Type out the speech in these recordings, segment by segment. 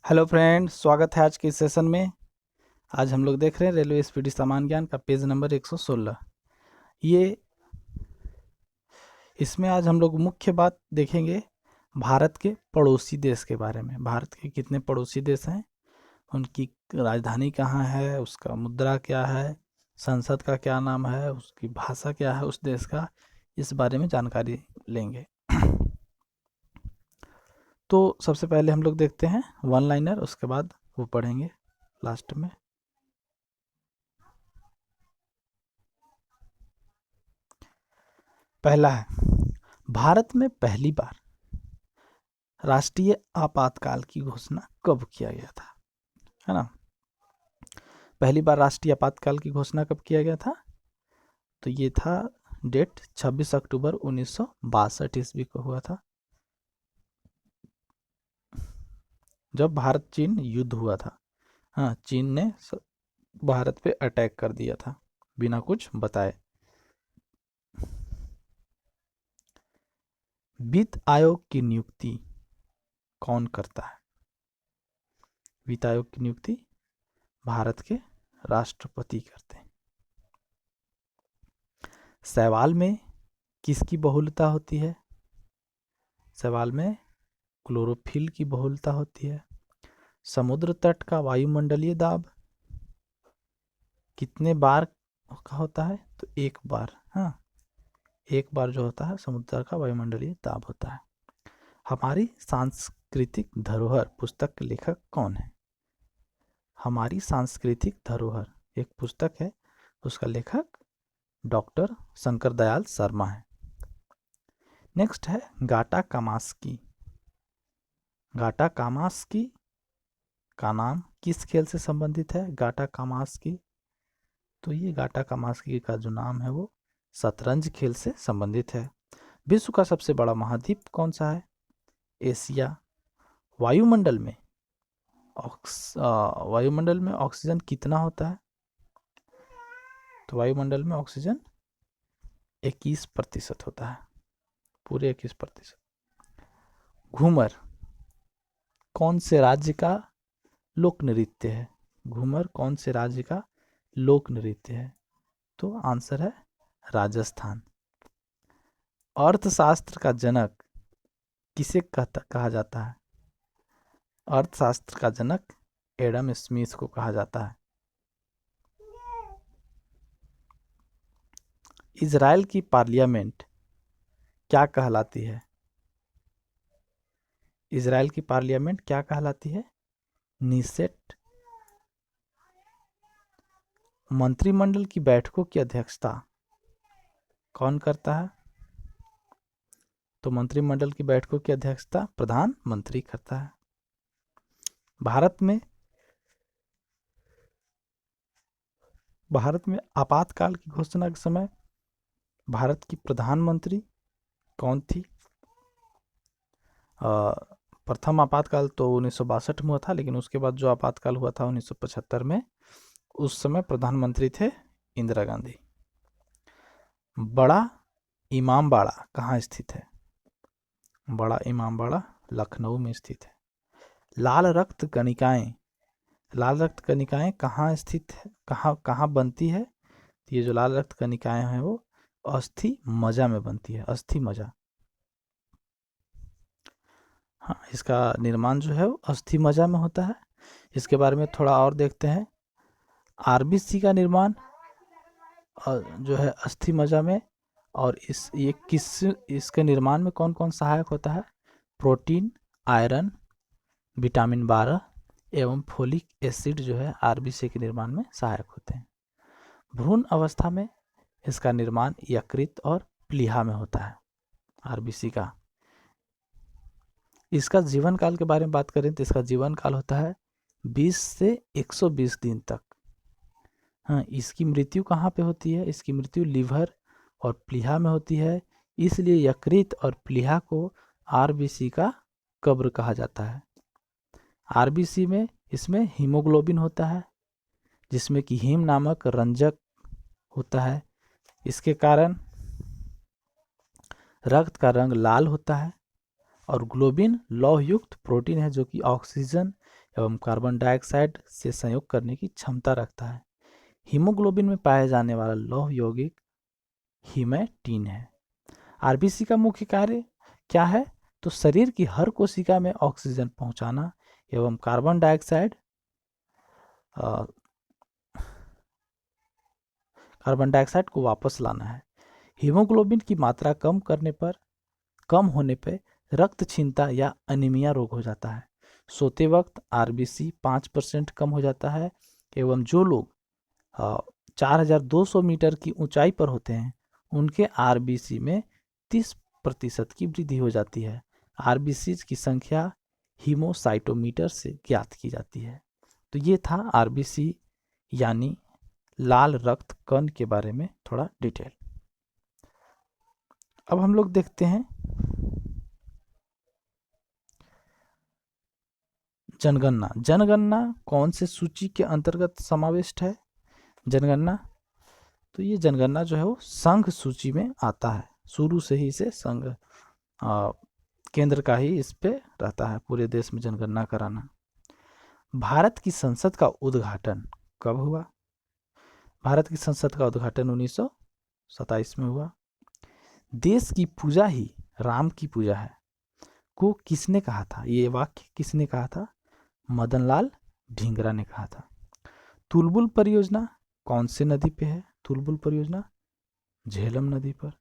Hello friends, स्वागत है आज के इस सेशन में। आज हम लोग देख रहे हैं रेलवे स्पीड सामान्य ज्ञान का पेज नंबर 116। ये इसमें आज हम लोग मुख्य बात देखेंगे भारत के पड़ोसी देश के बारे में। भारत के कितने पड़ोसी देश हैं, उनकी राजधानी कहाँ है, उसका मुद्रा क्या है, संसद का क्या नाम है, उसकी भाषा क्या है उस देश का, इस बारे में जानकारी लेंगे। तो सबसे पहले हम लोग देखते हैं वन लाइनर, उसके बाद वो पढ़ेंगे लास्ट में। पहला है, भारत में पहली बार राष्ट्रीय आपातकाल की घोषणा कब किया गया था, है ना। पहली बार राष्ट्रीय आपातकाल की घोषणा कब किया गया था, तो ये था डेट 26 अक्टूबर 1962 ईस्वी को हुआ था, जब भारत चीन युद्ध हुआ था। हाँ, चीन ने भारत पे अटैक कर दिया था बिना कुछ बताए। वित्त आयोग की नियुक्ति कौन करता है? वित्त आयोग की नियुक्ति भारत के राष्ट्रपति करते हैं। शैवाल में किसकी बहुलता होती है? शैवाल में क्लोरोफिल की बहुलता होती है। समुद्र तट का वायुमंडलीय दाब कितने बार का होता है? तो एक बार। हाँ, एक बार जो होता है समुद्र तट का वायुमंडलीय दाब होता है। हमारी सांस्कृतिक धरोहर पुस्तक के लेखक कौन है? हमारी सांस्कृतिक धरोहर एक पुस्तक है, उसका लेखक डॉक्टर शंकर दयाल शर्मा है। नेक्स्ट है गाटा कामास्की। गाटा कामास्की का नाम किस खेल से संबंधित है? गाटा कामास्की, तो ये गाटा कामास्की का जो नाम है वो शतरंज खेल से संबंधित है। विश्व का सबसे बड़ा महाद्वीप कौन सा है? एशिया। वायुमंडल में वायुमंडल में ऑक्सीजन कितना होता है? तो वायुमंडल में ऑक्सीजन 21% होता है, पूरे 21%। घूमर कौन से राज्य का लोक नृत्य है? घूमर कौन से राज्य का लोक नृत्य है? तो आंसर है राजस्थान। अर्थशास्त्र का जनक किसे कहा जाता है? अर्थशास्त्र का जनक एडम स्मिथ को कहा जाता है। इजराइल की पार्लियामेंट क्या कहलाती है? इजराइल की पार्लियामेंट क्या कहलाती है? नीसेट। मंत्रिमंडल की बैठकों की अध्यक्षता कौन करता है? तो मंत्रिमंडल की बैठकों की अध्यक्षता प्रधानमंत्री करता है। भारत में आपातकाल की घोषणा के समय भारत की प्रधानमंत्री कौन थी? प्रथम आपातकाल तो 1962 में हुआ था, लेकिन उसके बाद जो आपातकाल हुआ था 1975 में, उस समय प्रधानमंत्री थे इंदिरा गांधी। बड़ा इमामबाड़ा कहाँ स्थित है? बड़ा इमामबाड़ा लखनऊ में स्थित है। लाल रक्त कणिकाएं कहाँ स्थित है, कहाँ बनती है? तो ये जो लाल रक्त कणिकाएं हैं वो अस्थि मज्जा में बनती है, अस्थि मज्जा। हाँ, इसका निर्माण जो है वो अस्थि मज्जा में होता है। इसके बारे में थोड़ा और देखते हैं। आरबीसी का निर्माण जो है अस्थि मज्जा में, और इसके निर्माण में कौन कौन सहायक होता है? प्रोटीन, आयरन, विटामिन 12 एवं फोलिक एसिड जो है आरबीसी के निर्माण में सहायक होते हैं। भ्रूण अवस्था में इसका निर्माण यकृत और प्लीहा में होता है, आरबीसी का। इसका जीवन काल के बारे में बात करें तो इसका जीवन काल होता है 20 से 120 दिन तक। हाँ, इसकी मृत्यु कहाँ पे होती है? इसकी मृत्यु लीवर और प्लीहा में होती है, इसलिए यकृत और प्लीहा को आरबीसी का कब्र कहा जाता है। आरबीसी में इसमें हीमोग्लोबिन होता है, जिसमें कि हीम नामक रंजक होता है। इसके कारण रक्त का रंग लाल होता है। और ग्लोबिन लौह युक्त प्रोटीन है जो कि ऑक्सीजन एवं कार्बन डाइऑक्साइड से संयोग करने की क्षमता रखता है। हीमोग्लोबिन में पाया जाने वाला लौह यौगिक हीमैटिन है। आरबीसी का मुख्य कार्य क्या है? तो शरीर की हर कोशिका में ऑक्सीजन पहुंचाना एवं कार्बन डाइऑक्साइड को वापस लाना है। हीमोग्लोबिन की मात्रा कम होने पर रक्त क्षीणता या अनीमिया रोग हो जाता है। सोते वक्त आरबीसी 5% कम हो जाता है एवं जो लोग 4200 मीटर की ऊंचाई पर होते हैं उनके आरबीसी में 30% की वृद्धि हो जाती है। आरबीसी की संख्या हीमोसाइटोमीटर से ज्ञात की जाती है। तो ये था आरबीसी यानी लाल रक्त कण के बारे में थोड़ा डिटेल। अब हम लोग देखते हैं जनगणना। जनगणना कौन से सूची के अंतर्गत समाविष्ट है? जनगणना, तो ये जनगणना जो है वो संघ सूची में आता है। शुरू से ही इसे संघ केंद्र का ही इस पे रहता है पूरे देश में जनगणना कराना। भारत की संसद का उद्घाटन कब हुआ? भारत की संसद का उद्घाटन 1927 में हुआ। देश की पूजा ही राम की पूजा है को किसने कहा था? ये वाक्य किसने कहा था? मदनलाल ढींगरा ने कहा था। तुलबुल परियोजना कौन से नदी पे है? तुलबुल परियोजना झेलम नदी पर।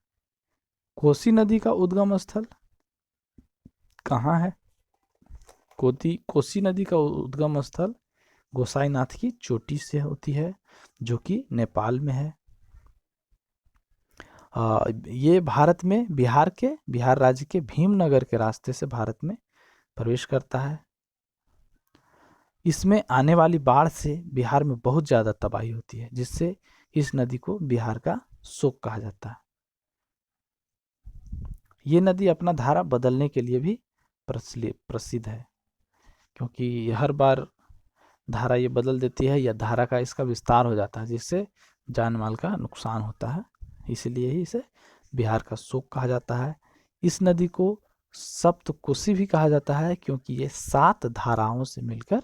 कोसी नदी का उद्गम स्थल कहाँ है? कोसी नदी का उद्गम स्थल गोसाईनाथ की चोटी से होती है जो कि नेपाल में है। ये भारत में बिहार राज्य के भीमनगर के रास्ते से भारत में प्रवेश करता है। इसमें आने वाली बाढ़ से बिहार में बहुत ज़्यादा तबाही होती है जिससे इस नदी को बिहार का शोक कहा जाता है। ये नदी अपना धारा बदलने के लिए भी प्रसिद्ध है क्योंकि हर बार धारा ये बदल देती है या धारा का इसका विस्तार हो जाता है जिससे जान माल का नुकसान होता है। इसलिए ही इसे बिहार का शोक कहा जाता है। इस नदी को सप्तकोशी भी कहा जाता है क्योंकि ये 7 धाराओं से मिलकर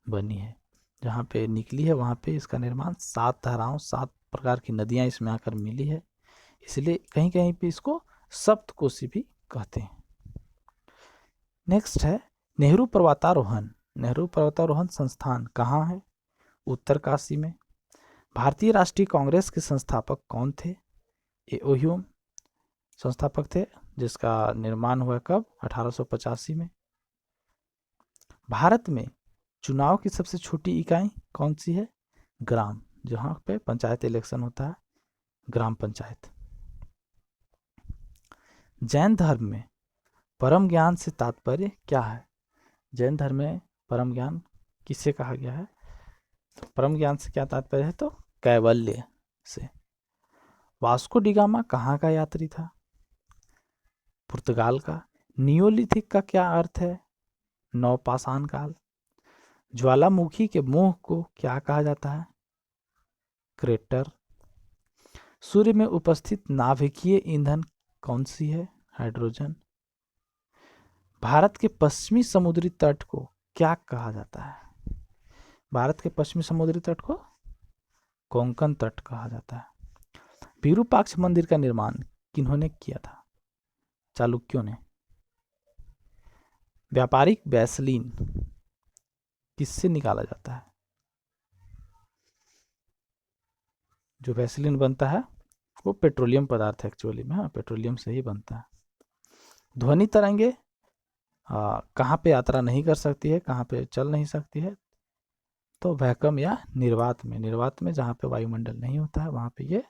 बनी है। जहाँ पे निकली है वहाँ पे इसका निर्माण 7 धाराओं 7 प्रकार की नदियाँ इसमें आकर मिली है, इसलिए कहीं कहीं पे इसको सप्तकोशी भी कहते हैं। नेक्स्ट है नेहरू पर्वतारोहण। नेहरू पर्वतारोहण संस्थान कहाँ है? उत्तरकाशी में। भारतीय राष्ट्रीय कांग्रेस के संस्थापक कौन थे? ये ओहियो संस्थापक थे जिसका निर्माण हुआ कब? 1885 में। भारत में चुनाव की सबसे छोटी इकाई कौन सी है? ग्राम, जहाँ पे पंचायत इलेक्शन होता है, ग्राम पंचायत। जैन धर्म में परम ज्ञान से तात्पर्य क्या है? जैन धर्म में परम ज्ञान किसे कहा गया है? तो परम ज्ञान से क्या तात्पर्य है? तो कैवल्य से। वास्को डी गामा कहाँ का यात्री था? पुर्तगाल का। नियोलिथिक का क्या अर्थ है? नवपाषाण काल। ज्वालामुखी के मुंह को क्या कहा जाता है? क्रेटर। सूर्य में उपस्थित नाभिकीय ईंधन कौन सी है? हाइड्रोजन। भारत के पश्चिमी समुद्री तट को क्या कहा जाता है? भारत के पश्चिमी समुद्री तट को कोंकण तट कहा जाता है। विरूपाक्ष मंदिर का निर्माण किन्होंने किया था? चालुक्यों ने। व्यापारिक वैसलीन किससे निकाला जाता है? जो वैसलीन बनता है वो पेट्रोलियम पदार्थ है एक्चुअली में। हाँ, पेट्रोलियम से ही बनता है। ध्वनि तरंगे कहाँ पे यात्रा नहीं कर सकती है, कहाँ पे चल नहीं सकती है? तो वैक्यूम या निर्वात में। निर्वात में जहाँ पे वायुमंडल नहीं होता है वहाँ पे ये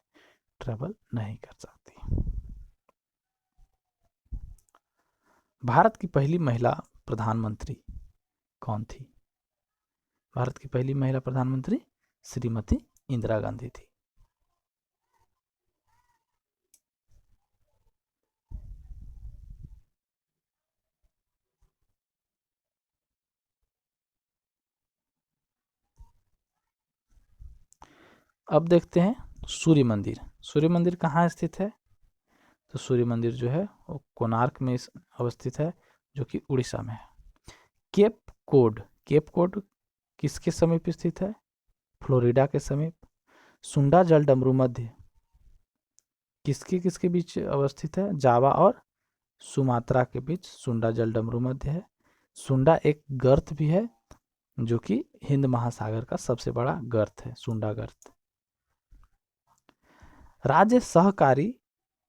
ट्रेवल नहीं कर सकती। भारत की पहली महिला प्रधानमंत्री कौन थी? भारत की पहली महिला प्रधानमंत्री श्रीमती इंदिरा गांधी थी। अब देखते हैं सूर्य मंदिर। सूर्य मंदिर कहाँ स्थित है? तो सूर्य मंदिर जो है वो कोणार्क में अवस्थित है। जो कि उड़ीसा में है। केप कोड, केप कोड किसके समीप स्थित है? फ्लोरिडा के समीप। सुंडा जलडमरू मध्य किसके किसके बीच अवस्थित है? जावा और सुमात्रा के बीच सुंडा जलडमरू मध्य है। सुंडा एक गर्त भी है जो कि हिंद महासागर का सबसे बड़ा गर्त है, सुंडा गर्त। राज्य सहकारी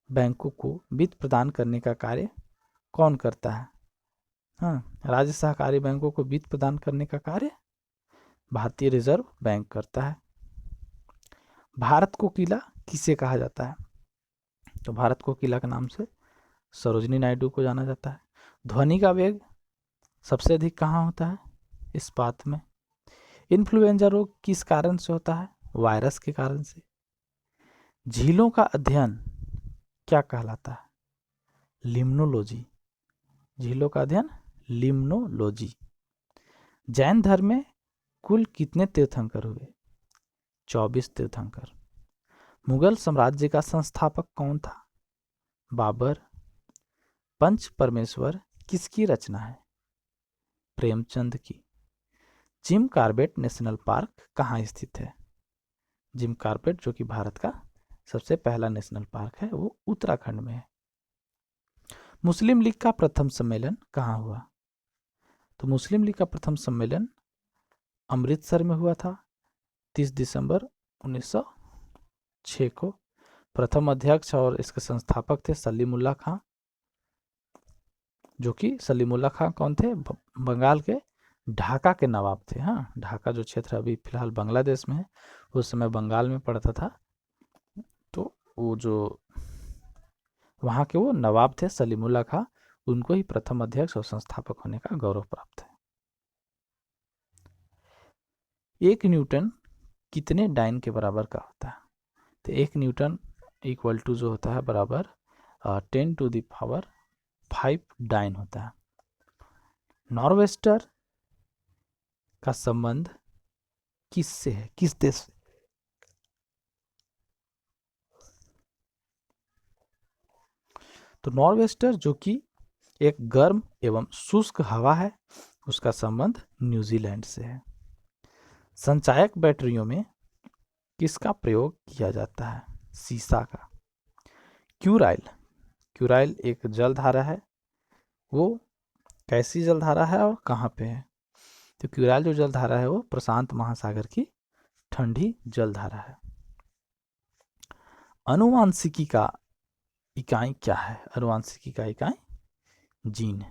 बैंकों को वित्त प्रदान करने का कार्य कौन करता है? हाँ, राज्य सहकारी बैंकों को वित्त प्रदान करने का कार्य भारतीय रिजर्व बैंक करता है। भारत को किला किसे कहा जाता है? तो भारत को किला के नाम से सरोजिनी नायडू को जाना जाता है। ध्वनि का वेग सबसे अधिक कहाँ होता है? इस्पात में। इन्फ्लुएंजा रोग किस कारण से होता है? वायरस के कारण से। झीलों का अध्ययन क्या कहलाता है? लिम्नोलॉजी। झीलों का अध्ययन लिम्नोलॉजी। जैन धर्म में कुल कितने तीर्थंकर हुए? 24 तीर्थंकर। मुगल साम्राज्य का संस्थापक कौन था? बाबर। पंच परमेश्वर किसकी रचना है? प्रेमचंद की। जिम कॉर्बेट नेशनल पार्क कहाँ स्थित है? जिम कॉर्बेट जो कि भारत का सबसे पहला नेशनल पार्क है वो उत्तराखंड में है। मुस्लिम लीग का प्रथम सम्मेलन कहाँ हुआ? तो मुस्लिम लीग का प्रथम सम्मेलन अमृतसर में हुआ था 30 दिसंबर 1906 को। प्रथम अध्यक्ष और इसके संस्थापक थे सलीमुल्लाह खां, जो कि सलीमुल्लाह खां कौन थे? बंगाल के ढाका के नवाब थे। हाँ, ढाका जो क्षेत्र अभी फिलहाल बांग्लादेश में है, उस समय बंगाल में पड़ता था। तो वो जो वहाँ के वो नवाब थे सलीमुल्लाह खां, उनको ही प्रथम अध्यक्ष और संस्थापक होने का गौरव प्राप्त है। 1 न्यूटन कितने डाइन के बराबर का होता है? तो 1 न्यूटन इक्वल टू जो होता है बराबर 10 टू द पावर 5 डाइन होता है। नॉर्वेस्टर का संबंध किससे है? किस देश से? तो नॉर्वेस्टर जो कि एक गर्म एवं शुष्क हवा है, उसका संबंध न्यूजीलैंड से है। संचायक बैटरियों में किसका प्रयोग किया जाता है? सीसा का। क्यूराइल, क्यूराइल एक जलधारा है, वो कैसी जलधारा है और कहाँ पे है? तो क्यूराइल जो जलधारा है वो प्रशांत महासागर की ठंडी जलधारा है। अनुवांशिकी का इकाई क्या है? अनुवांशिकी का इकाई जीन।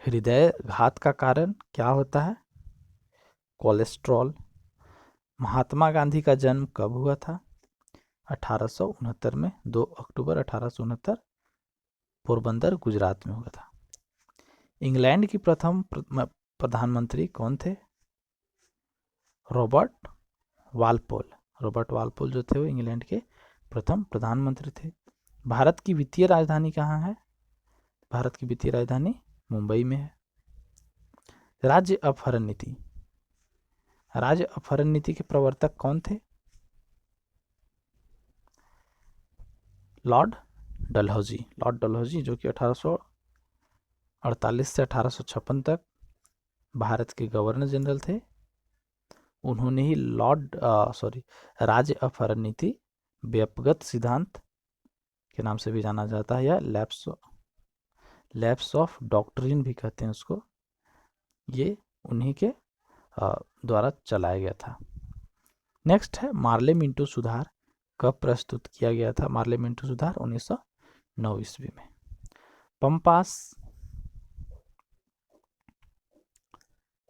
हृदय घात का कारण क्या होता है? कोलेस्ट्रॉल। महात्मा गांधी का जन्म कब हुआ था? 1869 में, 2 अक्टूबर 1869 पोरबंदर गुजरात में हुआ था। इंग्लैंड की प्रथम प्रधानमंत्री कौन थे? Robert Walpole. रॉबर्ट वालपोल जो थे वो इंग्लैंड के प्रथम प्रधानमंत्री थे। भारत की वित्तीय राजधानी कहाँ है? भारत की वित्तीय राजधानी मुंबई में है। राज्य अपहरण नीति, राज्य अपहरण नीति के प्रवर्तक कौन थे? लॉर्ड डलहौजी। लॉर्ड डलहौजी जो कि 1848 से 1856 तक भारत के गवर्नर जनरल थे। उन्होंने ही राज्य अपहरण नीति व्यापगत सिद्धांत के नाम से भी जाना जाता है, या लैप्स ऑफ डॉक्ट्रिन भी कहते हैं उसको, ये उन्हीं के द्वारा चलाया गया था। नेक्स्ट है मार्ले मिंटो सुधार कब प्रस्तुत किया गया था? मार्ले मिंटो सुधार 1909 ईस्वी में। पंपास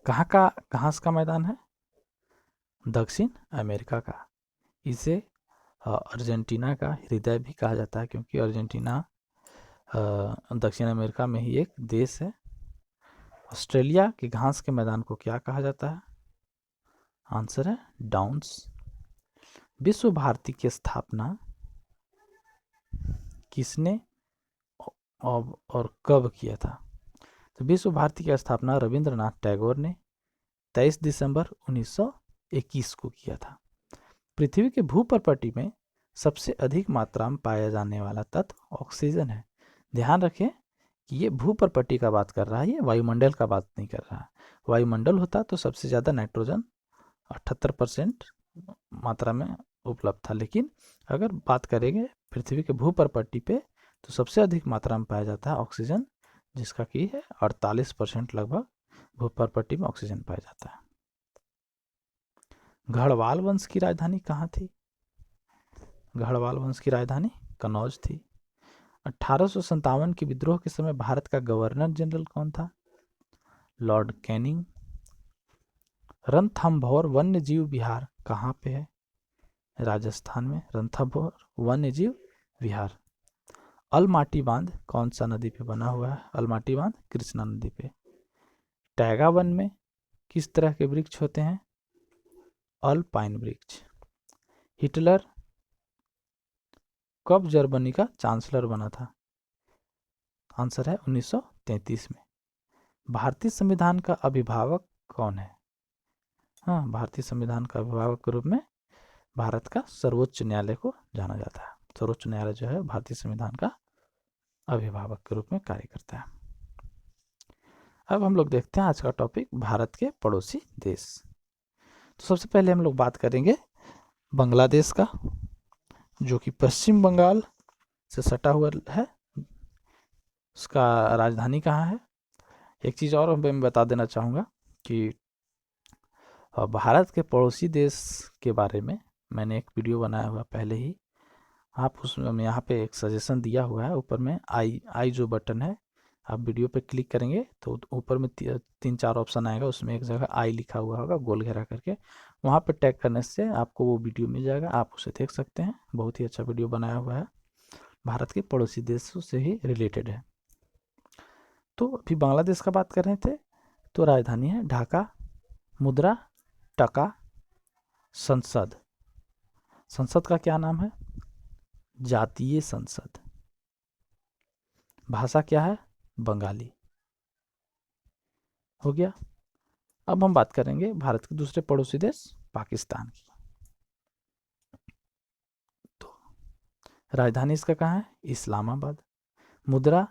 कहाँ का मैदान है? दक्षिण अमेरिका का। इसे अर्जेंटीना का हृदय भी कहा जाता है, क्योंकि अर्जेंटीना दक्षिण अमेरिका में ही एक देश है। ऑस्ट्रेलिया के घास के मैदान को क्या कहा जाता है? आंसर है डाउन्स। विश्व भारती की स्थापना किसने और कब किया था? तो विश्व भारती की स्थापना रविंद्रनाथ टैगोर ने 23 दिसंबर 1921 को किया था। पृथ्वी के भूप्रपटी में सबसे अधिक मात्रा में पाया जाने वाला तत्व ऑक्सीजन है। ध्यान रखें, कि ये भूप्रपट्टी का बात कर रहा है, ये वायुमंडल का बात नहीं कर रहा है। वायुमंडल होता तो सबसे ज़्यादा नाइट्रोजन 78% मात्रा में उपलब्ध था, लेकिन अगर बात करेंगे पृथ्वी के भूप्रपट्टी पे तो सबसे अधिक मात्रा में पाया जाता है ऑक्सीजन, जिसका कि है 48% लगभग भूप्रपट्टी में ऑक्सीजन पाया जाता है। गढ़वाल वंश की राजधानी कहाँ थी? गढ़वाल वंश की राजधानी कनौज थी। 1857 के विद्रोह के समय भारत का गवर्नर जनरल कौन था? Lord Canning. रणथंभौर वन्य जीव विहार कहाँ पे है? राजस्थान में रणथंभौर वन्य जीव विहार। अलमाटी बांध कौन सा नदी पे बना हुआ है? अलमाटी बांध कृष्णा नदी पे। टैगा वन में किस तरह के वृक्ष होते हैं? अल्पाइन वृक्ष। हिटलर कब जर्मनी का चांसलर बना था? आंसर है 1933 में। भारतीय संविधान का अभिभावक कौन है? हाँ, भारतीय संविधान का अभिभावक के रूप में भारत का सर्वोच्च न्यायालय को जाना जाता है। सर्वोच्च न्यायालय जो है भारतीय संविधान का अभिभावक के रूप में कार्य करता है। अब हम लोग देखते हैं आज का टॉपिक भारत के पड़ोसी देश। तो सबसे पहले हम लोग बात करेंगे बांग्लादेश का, जो कि पश्चिम बंगाल से सटा हुआ है। उसका राजधानी कहाँ है? एक चीज़ और मैं बता देना चाहूँगा कि भारत के पड़ोसी देश के बारे में मैंने एक वीडियो बनाया हुआ पहले ही। आप उसमें यहाँ पे एक सजेशन दिया हुआ है, ऊपर में आई जो बटन है, आप वीडियो पे क्लिक करेंगे तो ऊपर में 3-4 ऑप्शन आएगा, उसमें एक जगह आई लिखा हुआ होगा गोल घेरा करके, वहाँ पे टैग करने से आपको वो वीडियो मिल जाएगा, आप उसे देख सकते हैं। बहुत ही अच्छा वीडियो बनाया हुआ है, भारत के पड़ोसी देशों से ही रिलेटेड है। तो अभी बांग्लादेश का बात कर रहे थे, तो राजधानी है ढाका। मुद्रा टका। संसद, संसद का क्या नाम है? जातीय संसद। भाषा क्या है? बंगाली। हो गया। अब हम बात करेंगे भारत के दूसरे पड़ोसी देश पाकिस्तान की। तो राजधानी इसका कहाँ है? इस्लामाबाद। मुद्रा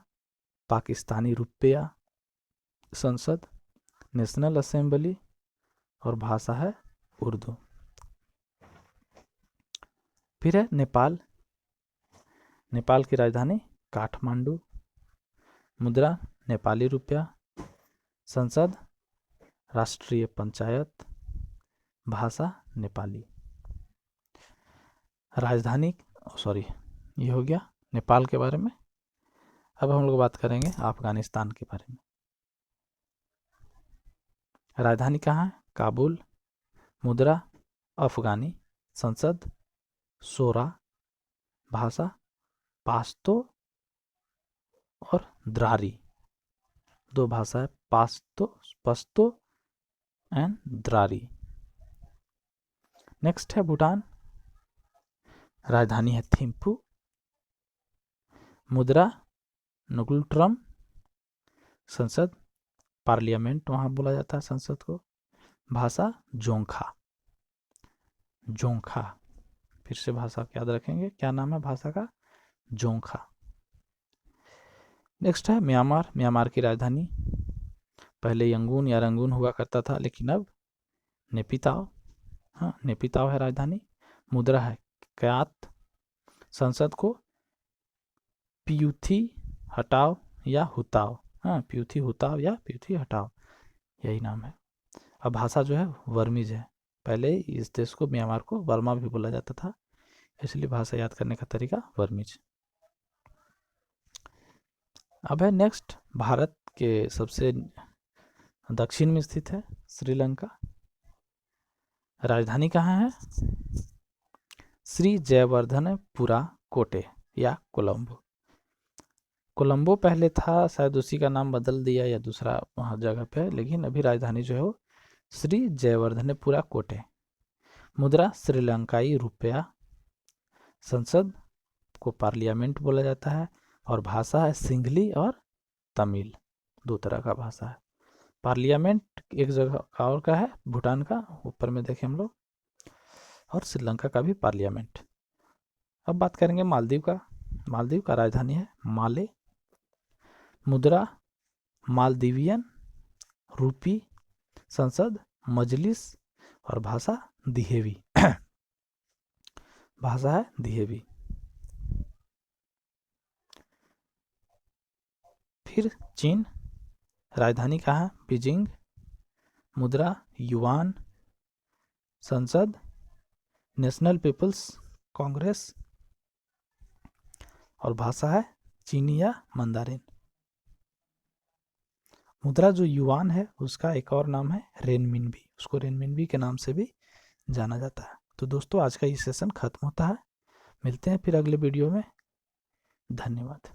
पाकिस्तानी रुपया। संसद नेशनल असेंबली और भाषा है उर्दू। फिर है नेपाल। नेपाल की राजधानी काठमांडू। मुद्रा नेपाली रुपया। संसद राष्ट्रीय पंचायत। भाषा नेपाली। राजधानी ये हो गया नेपाल के बारे में। अब हम लोग बात करेंगे अफगानिस्तान के बारे में। राजधानी कहाँ है? काबुल। मुद्रा अफगानी। संसद शोरा। भाषा पाश्तो और द्रारी। दो भाषा है, पश्तो एंड द्रारी। नेक्स्ट है भूटान। राजधानी है थिम्पू। मुद्रा नुगुलट्रम। संसद पार्लियामेंट वहाँ बोला जाता है संसद को। भाषा जोंखा। जोंखा, फिर से भाषा को याद रखेंगे, क्या नाम है भाषा का? जोंखा। नेक्स्ट है म्यांमार। म्यांमार की राजधानी पहले यंगून या रंगून हुआ करता था, लेकिन अब नेपिताव। हाँ, नेपिताव है राजधानी। मुद्रा है क्यात। संसद को प्यूथी हटाओ या हुताओ। हाँ, प्यूथी हुताओ या प्यूथी हटाओ, यही नाम है। अब भाषा जो है वर्मीज है। पहले इस देश को, म्यांमार को, वर्मा भी बोला जाता था, इसलिए भाषा याद करने का तरीका वर्मीज। अब है नेक्स्ट भारत के सबसे दक्षिण में स्थित है श्रीलंका। राजधानी कहाँ है? श्री जयवर्धनपुरा कोटे या कोलंबो। कोलंबो पहले था, शायद उसी का नाम बदल दिया या दूसरा वहाँ जगह पे, लेकिन अभी राजधानी जो है वो श्री जयवर्धनपुरा कोटे। मुद्रा श्रीलंकाई रुपया। संसद को पार्लियामेंट बोला जाता है और भाषा है सिंघली और तमिल, दो तरह का भाषा है। पार्लियामेंट एक जगह और का है, भूटान का, ऊपर में देखें हम लोग, और श्रीलंका का भी पार्लियामेंट। अब बात करेंगे मालदीव का। मालदीव का राजधानी है माले। मुद्रा मालदीवियन, रूपी, संसद, मजलिस और भाषा दिहेवी। भाषा है दिहेवी। फिर चीन, राजधानी कहाँ है? बीजिंग, मुद्रा युआन, संसद नेशनल पीपल्स कांग्रेस और भाषा है चीनी या मंदारिन। मुद्रा जो युआन है उसका एक और नाम है रेनमिनबी, उसको रेनमिनबी के नाम से भी जाना जाता है। तो दोस्तों आज का ये सेशन खत्म होता है, मिलते हैं फिर अगले वीडियो में। धन्यवाद।